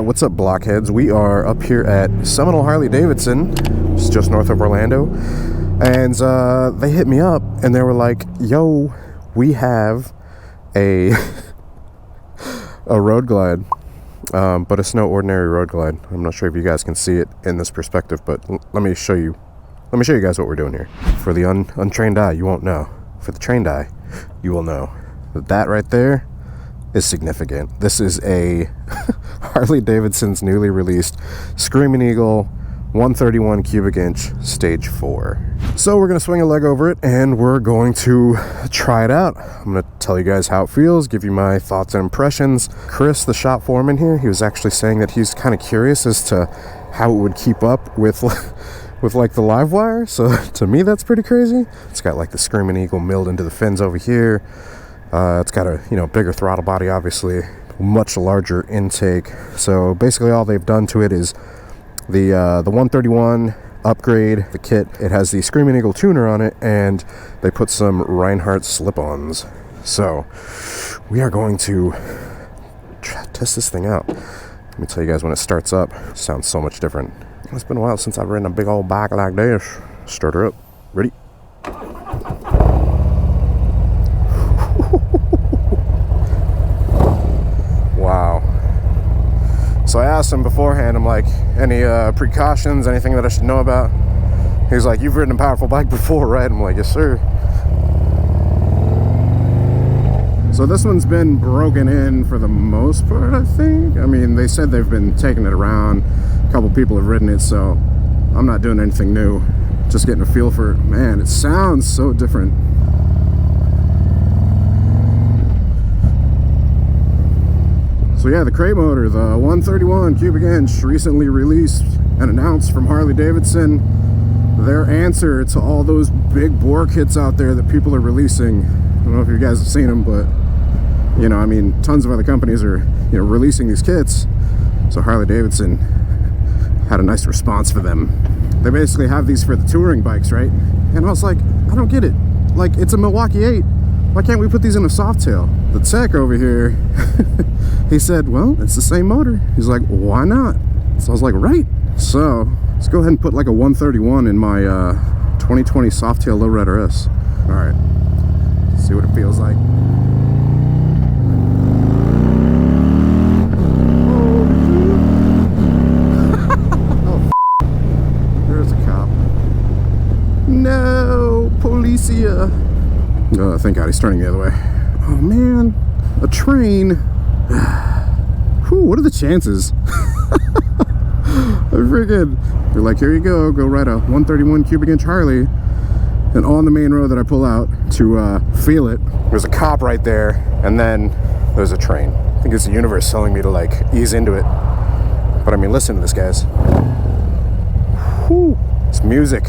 What's up, Blockheads? We are up here at Seminole Harley-Davidson, it's just north of Orlando, and they hit me up and they were like, yo, we have a a road glide, but it's no ordinary road glide. I'm not sure if you guys can see it in this perspective, but let me show you guys what we're doing here. For the untrained eye, you won't know. For the trained eye, you will know. That right there is significant. This is a Harley-Davidson's newly released Screaming Eagle 131 cubic inch stage 4. So we're gonna swing a leg over it and we're going to try it out. I'm gonna tell you guys how it feels, give you my thoughts and impressions. Chris, the shop foreman here, he was actually saying that he's kind of curious as to how it would keep up with like the Livewire. So to me, that's pretty crazy. It's got like the Screaming Eagle milled into the fins over here. It's got a bigger throttle body, obviously, much larger intake. So basically all they've done to it is the 131 upgrade the kit. It has the Screaming Eagle tuner on it, and they put some Reinhardt slip-ons. So we are going to test this thing out. Let me tell you guys, when it starts up, it sounds so much different. It's been a while since I've ridden a big old bike like this. Start her up. Ready? Wow. So I asked him beforehand, I'm like, any precautions, anything that I should know about? He's like, you've ridden a powerful bike before, right? I'm like, yes, sir. So this one's been broken in for the most part, I think. I mean, they said they've been taking it around. A couple people have ridden it, so I'm not doing anything new. Just getting a feel for it. Man, it sounds so different. So yeah, the crate motor, the 131 cubic inch, recently released and announced from Harley-Davidson. Their answer to all those big bore kits out there that people are releasing. I don't know if you guys have seen them, but I mean, tons of other companies are releasing these kits. So Harley-Davidson had a nice response for them. They basically have these for the touring bikes, right? And I was like, I don't get it. Like, it's a Milwaukee 8. Why can't we put these in a Softail? The tech over here, he said, well, it's the same motor. He's like, why not? So I was like, right. So let's go ahead and put like a 131 in my 2020 Softail Low Rider S. All right, let's see what it feels like. Oh, there's a cop. No, Policia. Oh, thank God he's turning the other way. Oh man, a train. Whew, what are the chances? They're like, here you go ride a 131 cubic inch Harley. And on the main road that I pull out to feel it, there's a cop right there, and then there's a train. I think it's the universe telling me to like ease into it. But I mean, listen to this, guys. Whew, it's music.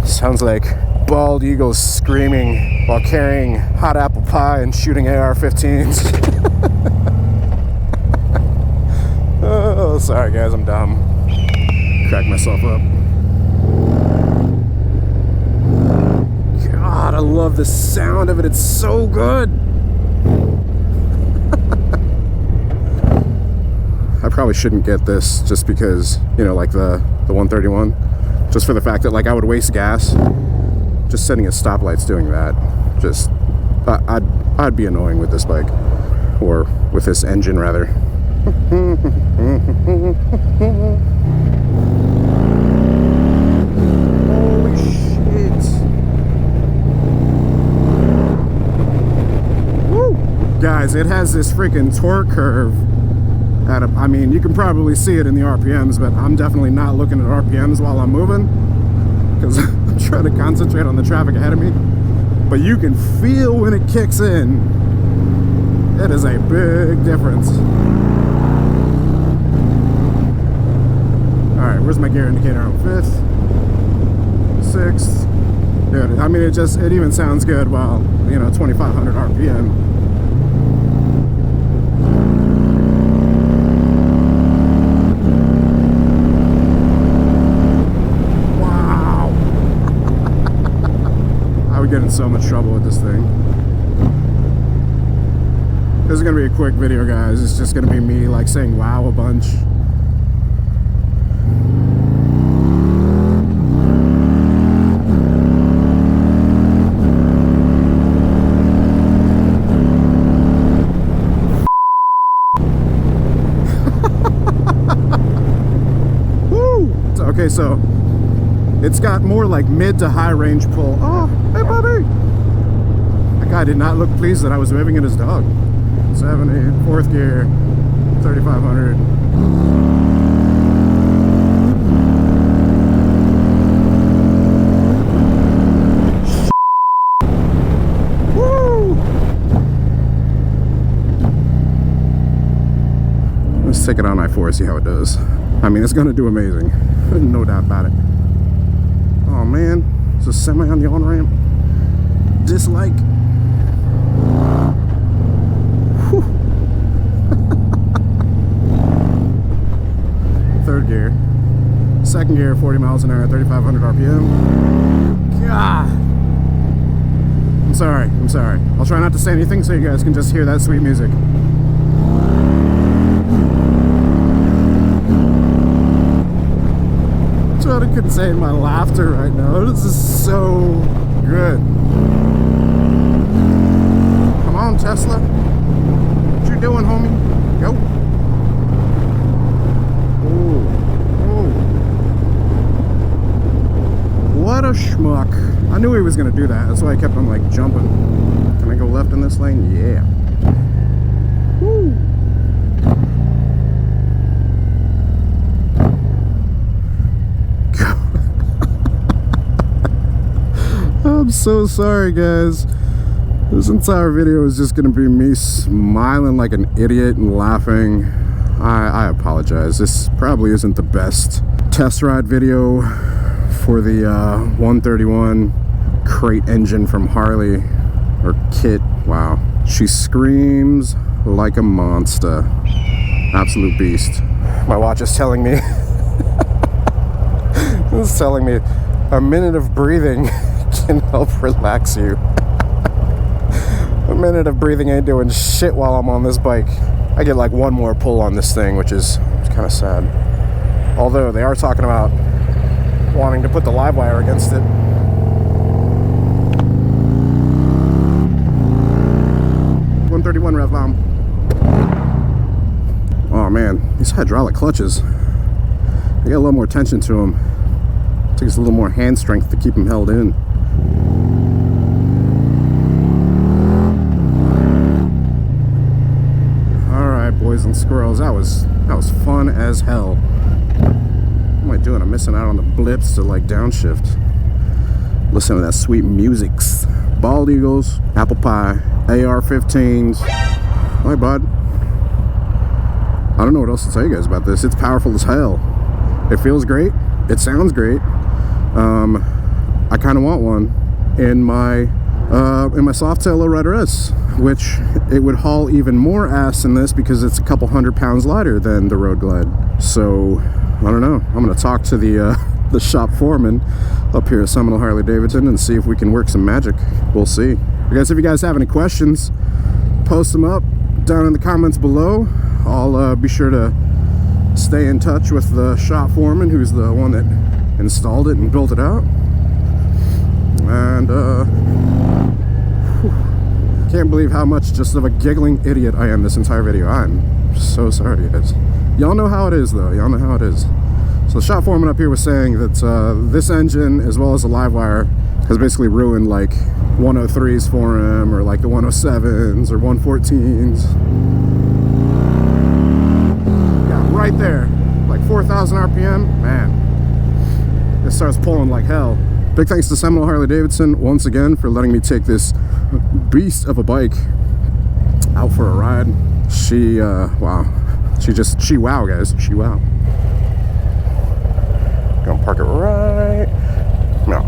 Sounds like bald eagles screaming while carrying hot apple pie and shooting AR-15s. Oh, sorry guys, I'm dumb. Crack myself up. God, I love the sound of it. It's so good. I probably shouldn't get this just because, like the 131. Just for the fact that like I would waste gas. Just sitting at stoplights doing that, I'd be annoying with this bike, or with this engine rather. Holy shit! Woo! Guys, it has this freaking torque curve. I mean, you can probably see it in the RPMs, but I'm definitely not looking at RPMs while I'm moving, because I'm trying to concentrate on the traffic ahead of me. But you can feel when it kicks in. It is a big difference. Alright, where's my gear indicator on 5th? 6th. Dude, I mean, it even sounds good while, 2,500 RPM. Get in so much trouble with this thing. This is gonna be a quick video, guys. It's just gonna be me like saying wow a bunch. Okay, so it's got more like mid to high range pull. Oh, hey buddy! That guy did not look pleased that I was waving at his dog. 70, 4th gear, 3500. Woo! Let's take it on I-4, see how it does. I mean, it's gonna do amazing. No doubt about it. Oh man, there's a semi on the on-ramp. Dislike. Whew. 3rd gear. 2nd gear, 40 miles an hour, 3,500 RPM. God. I'm sorry. I'll try not to say anything so you guys can just hear that sweet music. That's what I couldn't say in my laughter right now. This is so good. Come on, Tesla. What you doing, homie? Go. Oh. What a schmuck. I knew he was gonna do that. That's why I kept on like jumping. Can I go left in this lane? Yeah. Woo. I'm so sorry, guys. This entire video is just gonna be me smiling like an idiot and laughing. I apologize. This probably isn't the best test ride video for the 131 crate engine from Harley, or kit. Wow, she screams like a monster. Absolute beast. My watch is telling me it's telling me a minute of breathing can help relax you. A minute of breathing ain't doing shit while I'm on this bike. I get like one more pull on this thing, which is kind of sad. Although they are talking about wanting to put the Livewire against it. .131 rev bomb. Oh man, these hydraulic clutches, they got a little more tension to them. It takes a little more hand strength to keep them held in. Boys and squirrels, that was fun as hell. What am I doing? I'm missing out on the blips to like downshift. Listen to that sweet music. Bald eagles, apple pie, AR-15s. Hi, bud. I don't know what else to tell you guys about this. It's powerful as hell. It feels great. It sounds great. I kind of want one in my Softail Low Rider S, which it would haul even more ass in this because it's a couple 100 pounds lighter than the Road Glide. So I don't know. I'm gonna talk to the shop foreman up here at Seminole Harley-Davidson and see if we can work some magic. We'll see. I guess if you guys have any questions, post them up down in the comments below. I'll be sure to stay in touch with the shop foreman, who's the one that installed it and built it out. And can't believe how much just of a giggling idiot I am this entire video. I'm so sorry, guys. Y'all know how it is, though. Y'all know how it is. So the shop foreman up here was saying that this engine, as well as the Livewire, has basically ruined like 103s for him, or like the 107s or 114s. Yeah, right there, like 4,000 RPM. Man, it starts pulling like hell. Big thanks to Seminole Harley-Davidson once again for letting me take this beast of a bike out for a ride. Wow. She wow, guys. She wow. Gonna park it right now.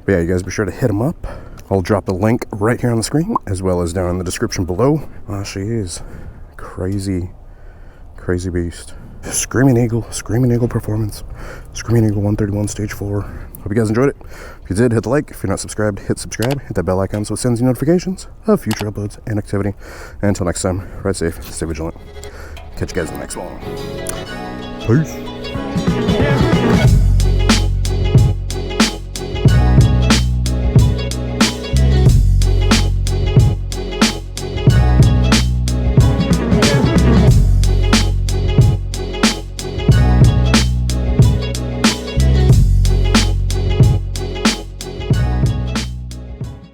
But yeah, you guys be sure to hit them up. I'll drop a link right here on the screen, as well as down in the description below. She is crazy beast. Screaming Eagle performance. Screaming Eagle 131 stage 4. Hope you guys enjoyed it. If you did, hit the like. If you're not subscribed, hit subscribe. Hit that bell icon so it sends you notifications of future uploads and activity. And until next time, ride safe, stay vigilant. Catch you guys in the next one. Peace.